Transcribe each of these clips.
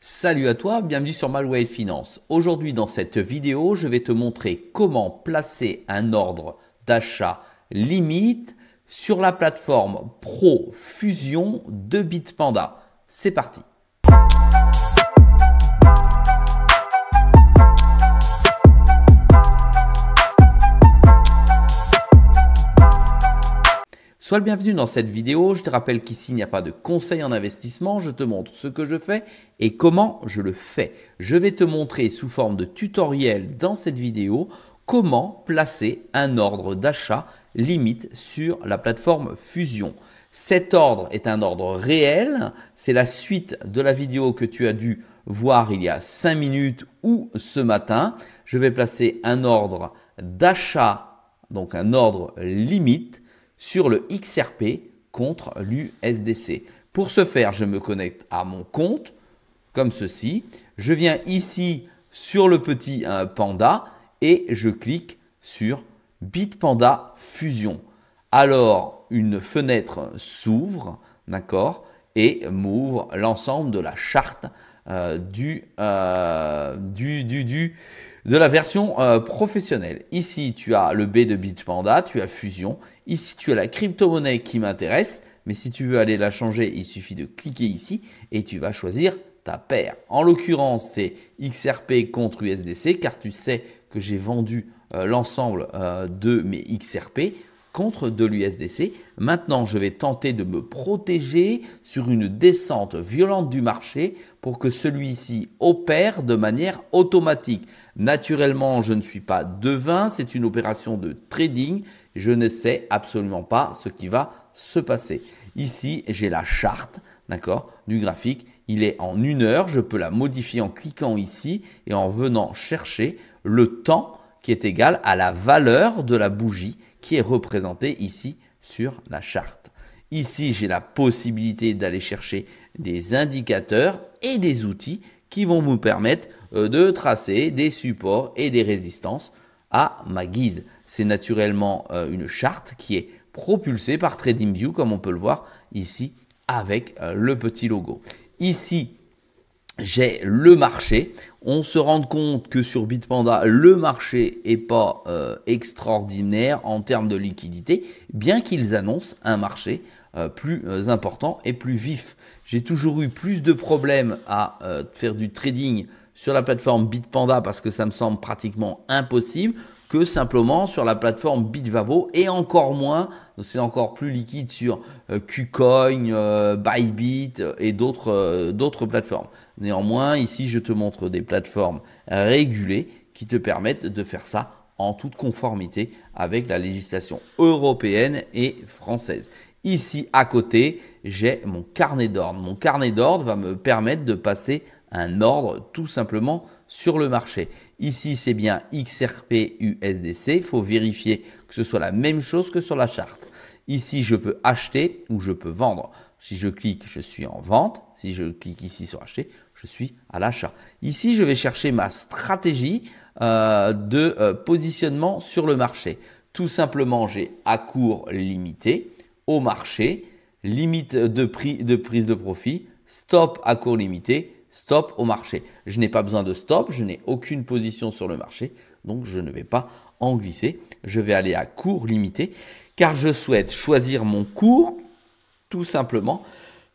Salut à toi, bienvenue sur Malway Finance. Aujourd'hui dans cette vidéo, je vais te montrer comment placer un ordre d'achat limite sur la plateforme Pro Fusion de Bitpanda. C'est parti. Sois le bienvenu dans cette vidéo. Je te rappelle qu'ici, il n'y a pas de conseil en investissement. Je te montre ce que je fais et comment je le fais. Je vais te montrer sous forme de tutoriel dans cette vidéo comment placer un ordre d'achat limite sur la plateforme Fusion. Cet ordre est un ordre réel. C'est la suite de la vidéo que tu as dû voir il y a 5 minutes ou ce matin. Je vais placer un ordre d'achat, donc un ordre limite, sur le XRP contre l'USDC. Pour ce faire, je me connecte à mon compte comme ceci. Je viens ici sur le petit panda et je clique sur Bitpanda Fusion. Alors, une fenêtre s'ouvre, d'accord, et m'ouvre l'ensemble de la charte de la version professionnelle. Ici, tu as le B de Bitpanda, tu as Fusion. Ici, tu as la crypto-monnaie qui m'intéresse. Mais si tu veux aller la changer, il suffit de cliquer ici et tu vas choisir ta paire. En l'occurrence, c'est XRP contre USDC car tu sais que j'ai vendu l'ensemble de mes XRP contre de l'USDC. Maintenant, je vais tenter de me protéger sur une descente violente du marché pour que celui-ci opère de manière automatique. Naturellement, je ne suis pas devin, c'est une opération de trading. Je ne sais absolument pas ce qui va se passer. Ici, j'ai la charte, d'accord, du graphique. Il est en 1 heure. Je peux la modifier en cliquant ici et en venant chercher le temps qui est égal à la valeur de la bougie qui est représentée ici sur la charte. Ici, j'ai la possibilité d'aller chercher des indicateurs et des outils qui vont me permettre de tracer des supports et des résistances à ma guise. C'est naturellement une charte qui est propulsée par TradingView comme on peut le voir ici avec le petit logo. Ici, j'ai le marché. On se rend compte que sur Bitpanda, le marché n'est pas extraordinaire en termes de liquidité, bien qu'ils annoncent un marché plus important et plus vif. J'ai toujours eu plus de problèmes à faire du trading sur la plateforme Bitpanda parce que ça me semble pratiquement impossible que simplement sur la plateforme Bitvavo et encore moins, c'est encore plus liquide sur KuCoin, Bybit et d'autres plateformes. Néanmoins, ici, je te montre des plateformes régulées qui te permettent de faire ça en toute conformité avec la législation européenne et française. Ici, à côté, j'ai mon carnet d'ordre. Mon carnet d'ordre va me permettre de passer un ordre tout simplement sur le marché. Ici, c'est bien XRP USDC. Il faut vérifier que ce soit la même chose que sur la charte. Ici, je peux acheter ou je peux vendre. Si je clique, je suis en vente. Si je clique ici sur acheter, je suis à l'achat. Ici, je vais chercher ma stratégie de positionnement sur le marché. Tout simplement, j'ai à court limité, au marché, limite de prise de profit, stop à court limité, stop au marché. Je n'ai pas besoin de stop, je n'ai aucune position sur le marché, donc je ne vais pas en glisser. Je vais aller à court limité car je souhaite choisir mon cours tout simplement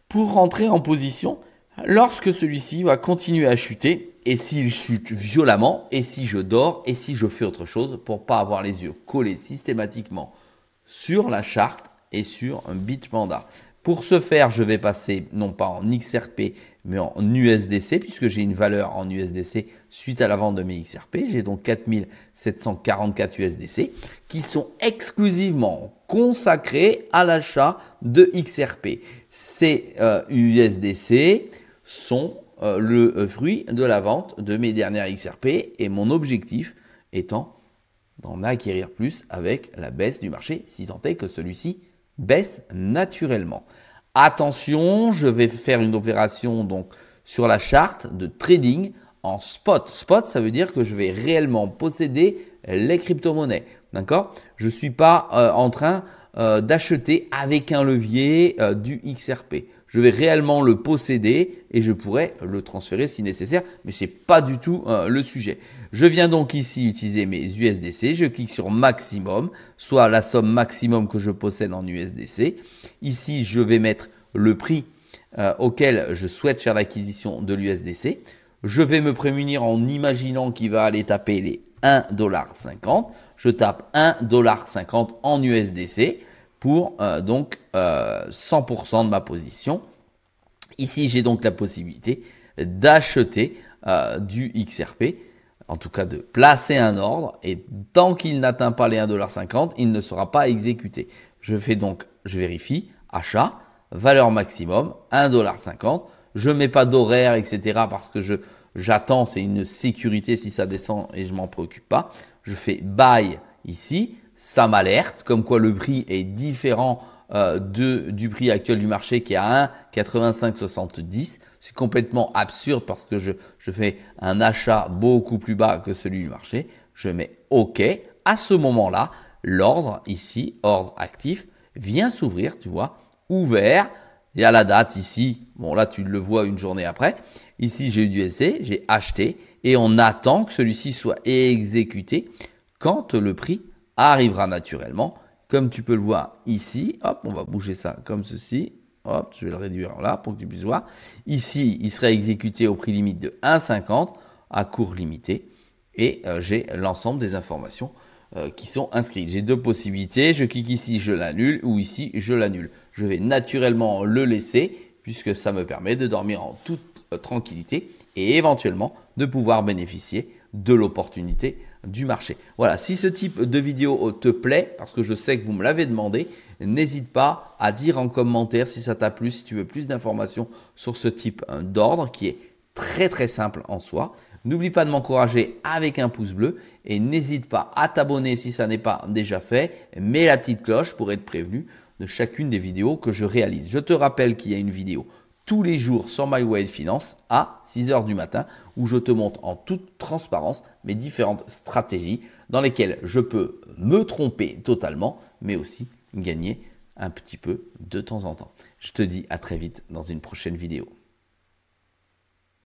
pour rentrer en position lorsque celui-ci va continuer à chuter et s'il chute violemment et si je dors et si je fais autre chose pour ne pas avoir les yeux collés systématiquement sur la charte et sur un Bitpanda. Pour ce faire, je vais passer non pas en XRP, mais en USDC, puisque j'ai une valeur en USDC suite à la vente de mes XRP. J'ai donc 4744 USDC qui sont exclusivement consacrés à l'achat de XRP. Ces USDC sont le fruit de la vente de mes dernières XRP et mon objectif étant d'en acquérir plus avec la baisse du marché, si tant est que celui-ci baisse naturellement. Attention, je vais faire une opération donc sur la charte de trading en spot. Spot, ça veut dire que je vais réellement posséder les crypto-monnaies. D'accord? Je ne suis pas en train d'acheter avec un levier du XRP. je vais réellement le posséder et je pourrais le transférer si nécessaire, mais ce n'est pas du tout le sujet. Je viens donc ici utiliser mes USDC, je clique sur maximum, soit la somme maximum que je possède en USDC. Ici, je vais mettre le prix auquel je souhaite faire l'acquisition de l'USDC. Je vais me prémunir en imaginant qu'il va aller taper les 1,50 $. Je tape 1,50 $ en USDC pour donc 100% de ma position. Ici, j'ai donc la possibilité d'acheter du XRP, en tout cas de placer un ordre, et tant qu'il n'atteint pas les 1,50 $, il ne sera pas exécuté. Je vérifie, achat, valeur maximum, 1,50 $. Je ne mets pas d'horaire, etc. parce que j'attends, c'est une sécurité si ça descend et je ne m'en préoccupe pas. Je fais buy ici, ça m'alerte comme quoi le prix est différent du prix actuel du marché qui est à 1,8570. C'est complètement absurde parce que je fais un achat beaucoup plus bas que celui du marché. Je mets OK. À ce moment-là, l'ordre ici, ordre actif, vient s'ouvrir, tu vois, ouvert. Il y a la date ici. Bon, là, tu le vois une journée après. Ici, j'ai eu du USD, j'ai acheté et on attend que celui-ci soit exécuté quand le prix arrivera naturellement. Comme tu peux le voir ici, hop, on va bouger ça comme ceci. Hop, je vais le réduire là pour que tu puisses voir. Ici, il serait exécuté au prix limite de 1,50 à cours limité. Et j'ai l'ensemble des informations qui sont inscrites. J'ai deux possibilités. Je clique ici, je l'annule ou ici, je l'annule. Je vais naturellement le laisser puisque ça me permet de dormir en toute tranquillité et éventuellement de pouvoir bénéficier de l'opportunité du marché. Voilà, si ce type de vidéo te plaît, parce que je sais que vous me l'avez demandé, n'hésite pas à dire en commentaire si ça t'a plu, si tu veux plus d'informations sur ce type d'ordre qui est très simple en soi. N'oublie pas de m'encourager avec un pouce bleu et n'hésite pas à t'abonner si ça n'est pas déjà fait. Mets la petite cloche pour être prévenu de chacune des vidéos que je réalise. Je te rappelle qu'il y a une vidéo tous les jours sur MyWay Finance à 6 h du matin où je te montre en toute transparence mes différentes stratégies dans lesquelles je peux me tromper totalement mais aussi gagner un petit peu de temps en temps. Je te dis à très vite dans une prochaine vidéo.